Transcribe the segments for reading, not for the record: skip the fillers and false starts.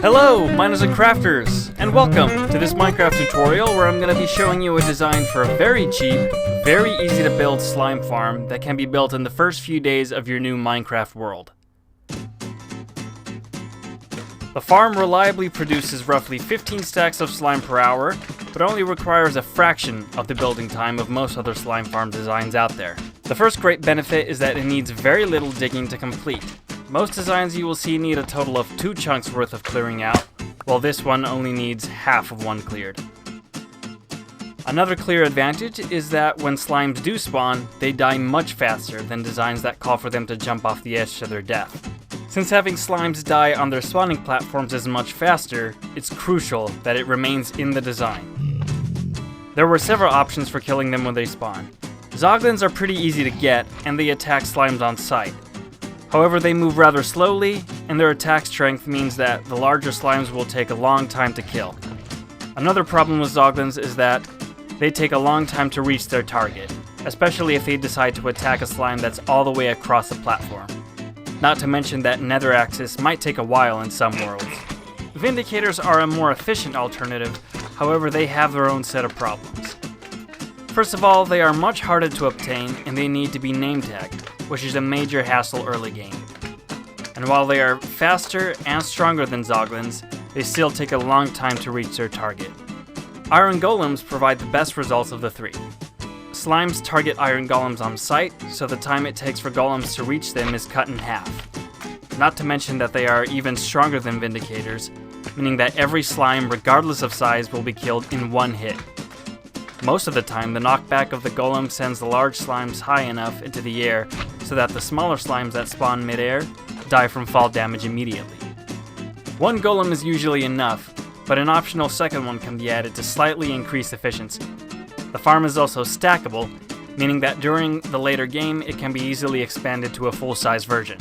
Hello, miners and crafters, and welcome to this Minecraft tutorial where I'm going to be showing you a design for a very cheap, very easy to build slime farm that can be built in the first few days of your new Minecraft world. The farm reliably produces roughly 15 stacks of slime per hour, but only requires a fraction of the building time of most other slime farm designs out there. The first great benefit is that it needs very little digging to complete. Most designs you will see need a total of 2 chunks worth of clearing out, while this one only needs half of one cleared. Another clear advantage is that when slimes do spawn, they die much faster than designs that call for them to jump off the edge to their death. Since having slimes die on their spawning platforms is much faster, it's crucial that it remains in the design. There were several options for killing them when they spawn. Zoglins are pretty easy to get, and they attack slimes on sight. However, they move rather slowly, and their attack strength means that the larger slimes will take a long time to kill. Another problem with Zoglins is that they take a long time to reach their target, especially if they decide to attack a slime that's all the way across the platform. Not to mention that nether access might take a while in some worlds. Vindicators are a more efficient alternative, however they have their own set of problems. First of all, they are much harder to obtain and they need to be name tagged, which is a major hassle early game. And while they are faster and stronger than Zoglins, they still take a long time to reach their target. Iron Golems provide the best results of the three. Slimes target iron golems on sight, so the time it takes for golems to reach them is cut in half. Not to mention that they are even stronger than Vindicators, meaning that every slime, regardless of size, will be killed in one hit. Most of the time, the knockback of the golem sends the large slimes high enough into the air so that the smaller slimes that spawn mid-air die from fall damage immediately. One golem is usually enough, but an optional second one can be added to slightly increase efficiency. The farm is also stackable, meaning that during the later game it can be easily expanded to a full-size version.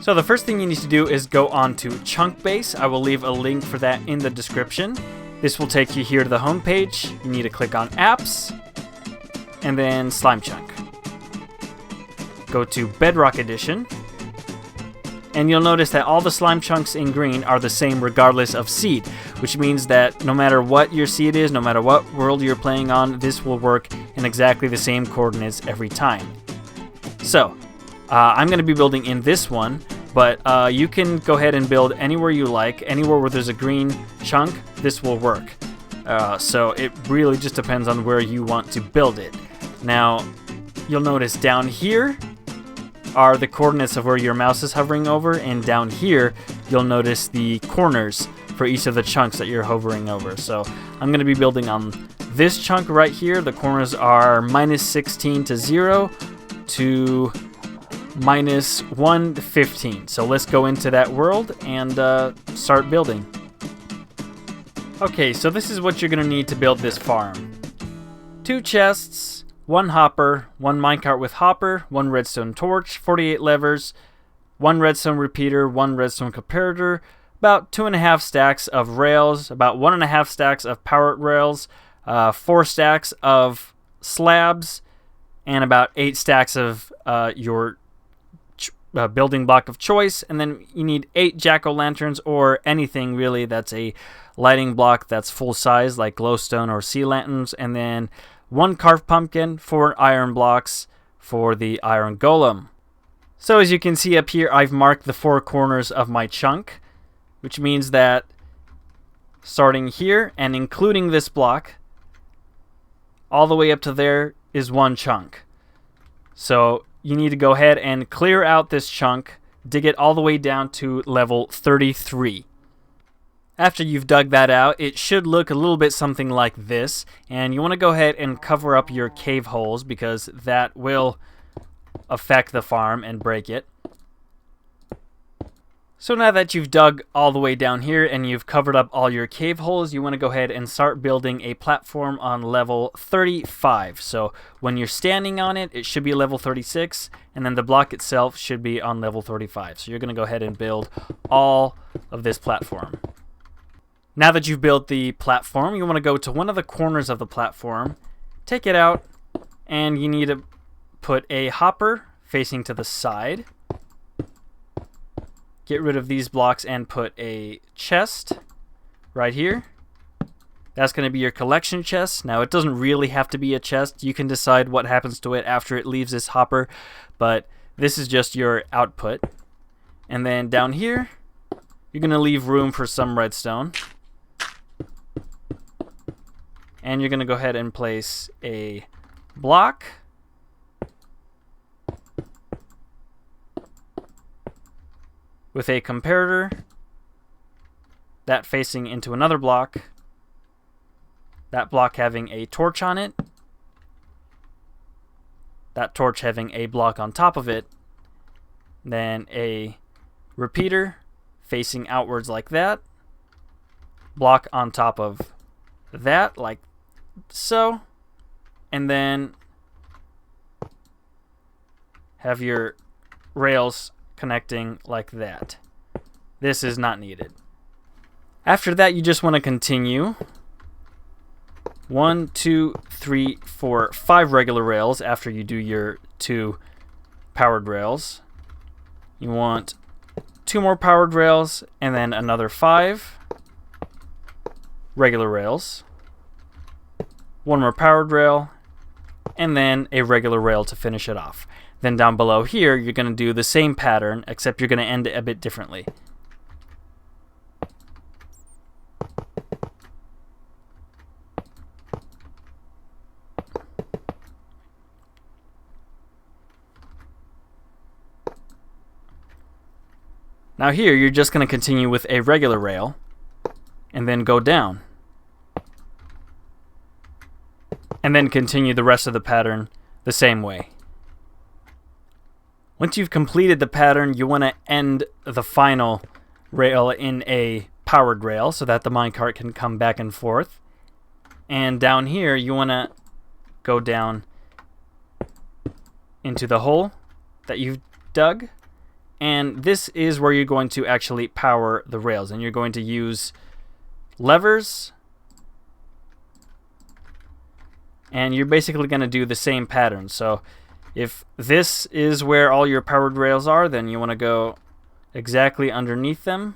So the first thing you need to do is go on to Chunkbase. I will leave a link for that in the description. This will take you here to the home page. You need to click on Apps, and then Slime Chunk. Go to Bedrock Edition, and you'll notice that all the slime chunks in green are the same regardless of seed, which means that no matter what your seed is, no matter what world you're playing on, this will work in exactly the same coordinates every time. So, I'm going to be building in this one, but you can go ahead and build anywhere you like. Anywhere where there's a green chunk, this will work. So it really just depends on where you want to build it. Now, you'll notice down here are the coordinates of where your mouse is hovering over, and down here you'll notice the corners for each of the chunks that you're hovering over. So I'm going to be building on this chunk right here. The corners are -16 to 0 to -1 to 15. So let's go into that world and start building. Okay, so this is what you're going to need to build this farm. 2 chests, 1 hopper, 1 minecart with hopper, 1 redstone torch, 48 levers, 1 redstone repeater, 1 redstone comparator, about 2.5 stacks of rails, about 1.5 stacks of powered rails, 4 stacks of slabs, and about 8 stacks of your building block of choice. And then you need 8 jack-o'-lanterns or anything really that's a lighting block that's full size, like glowstone or sea lanterns, and then 1 carved pumpkin, 4 iron blocks for the iron golem. So as you can see up here, I've marked the 4 corners of my chunk, which means that starting here and including this block, all the way up to there is 1 chunk. So you need to go ahead and clear out this chunk, dig it all the way down to level 33. After you've dug that out, it should look a little bit something like this, and you want to go ahead and cover up your cave holes because that will affect the farm and break it. So now that you've dug all the way down here and you've covered up all your cave holes, you want to go ahead and start building a platform on level 35. So when you're standing on it, it should be level 36, and then the block itself should be on level 35. So you're going to go ahead and build all of this platform. Now that you've built the platform, you want to go to one of the corners of the platform, take it out, and you need to put a hopper facing to the side. Get rid of these blocks and put a chest right here. That's going to be your collection chest. Now, it doesn't really have to be a chest. You can decide what happens to it after it leaves this hopper, but this is just your output. And then down here, you're going to leave room for some redstone. And you're going to go ahead and place a block. With a comparator. That facing into another block. That block having a torch on it. That torch having a block on top of it. Then a repeater facing outwards like that. Block on top of that, like so. And then have your rails connecting like that. This is not needed. After that, you just want to continue. 1, 2, 3, 4, 5 regular rails after you do your 2 powered rails. You want 2 more powered rails and then another 5 regular rails. 1 more powered rail and then a regular rail to finish it off. Then down below here, you're going to do the same pattern, except you're going to end it a bit differently. Now here, you're just going to continue with a regular rail, and then go down. And then continue the rest of the pattern the same way. Once you've completed the pattern, you want to end the final rail in a powered rail so that the minecart can come back and forth. And down here, you want to go down into the hole that you've dug. And this is where you're going to actually power the rails. And you're going to use levers. And you're basically going to do the same pattern. So if this is where all your powered rails are, then you want to go exactly underneath them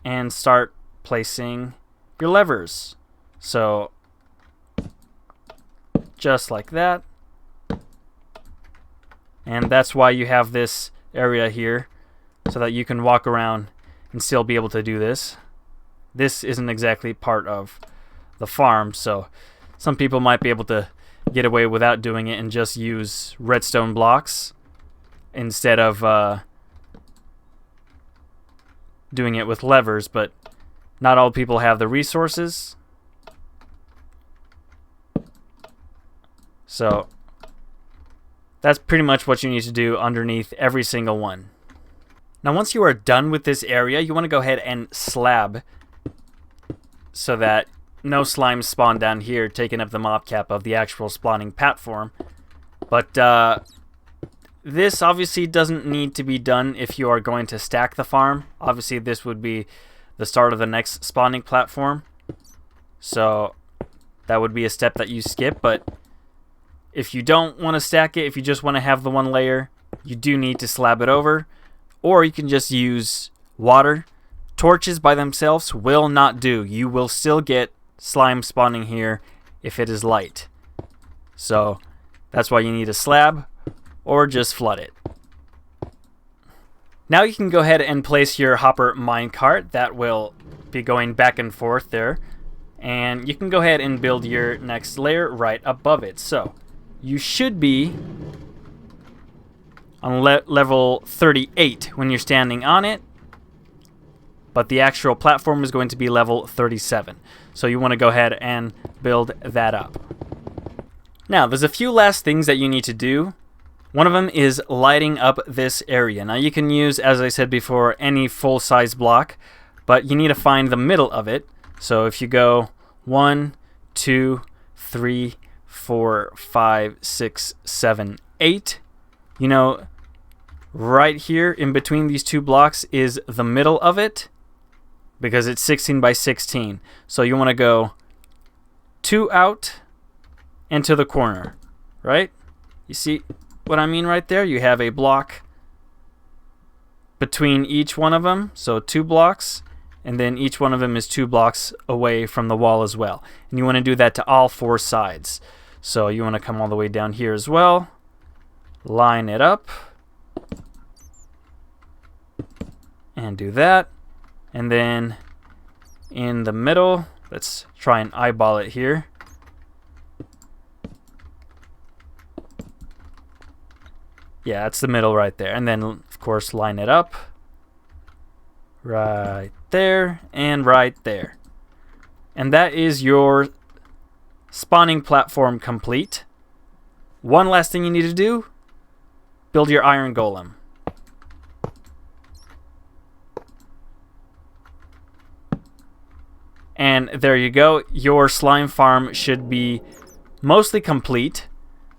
and start placing your levers. So just like that. And that's why you have this area here, so that you can walk around and still be able to do this. This isn't exactly part of the farm, so some people might be able to get away without doing it and just use redstone blocks instead of doing it with levers, but not all people have the resources. So that's pretty much what you need to do underneath every single one. Now once you are done with this area, you want to go ahead and slab so that no slimes spawn down here taking up the mob cap of the actual spawning platform. But this obviously doesn't need to be done if you are going to stack the farm. Obviously this would be the start of the next spawning platform. So that would be a step that you skip, but if you don't want to stack it, if you just want to have the one layer, you do need to slab it over. Or you can just use water. Torches by themselves will not do. You will still get slime spawning here if it is light. So that's why you need a slab or just flood it. Now you can go ahead and place your hopper minecart. That will be going back and forth there. And you can go ahead and build your next layer right above it. So you should be on level 38 when you're standing on it, but the actual platform is going to be level 37. So you want to go ahead and build that up. Now, there's a few last things that you need to do. One of them is lighting up this area. Now, you can use, as I said before, any full-size block, but you need to find the middle of it. So if you go 1, 2, 3, 4, 5, 6, 7, 8. You know, right here in between these two blocks is the middle of it because it's 16 by 16. So you want to go 2 out and to the corner, right? You see, what I mean right there? You have a block between each one of them, so 2 blocks, and then each one of them is 2 blocks away from the wall as well. And you want to do that to all 4 sides. So you want to come all the way down here as well, line it up, and do that. And then in the middle, let's try and eyeball it here. Yeah, it's the middle right there. And then, of course, line it up right there and right there. And that is your spawning platform complete. One last thing you need to do, build your iron golem. And there you go. Your slime farm should be mostly complete.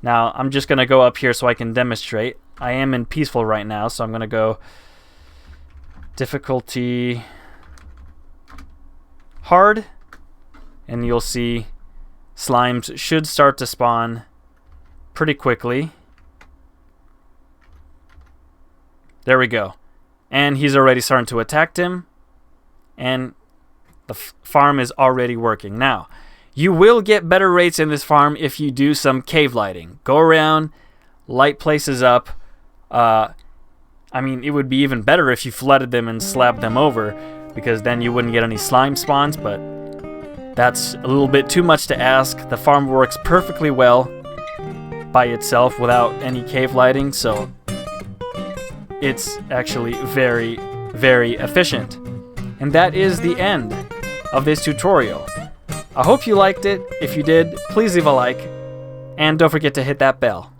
Now, I'm just going to go up here so I can demonstrate. I am in peaceful right now, so I'm going to go difficulty hard. And you'll see slimes should start to spawn pretty quickly. There we go. And he's already starting to attack him. And the farm is already working. Now, you will get better rates in this farm if you do some cave lighting. Go around, light places up. I mean, it would be even better if you flooded them and slabbed them over, because then you wouldn't get any slime spawns, but that's a little bit too much to ask. The farm works perfectly well by itself without any cave lighting, so it's actually very, very efficient. And that is the end of this tutorial. I hope you liked it. If you did, please leave a like, and don't forget to hit that bell.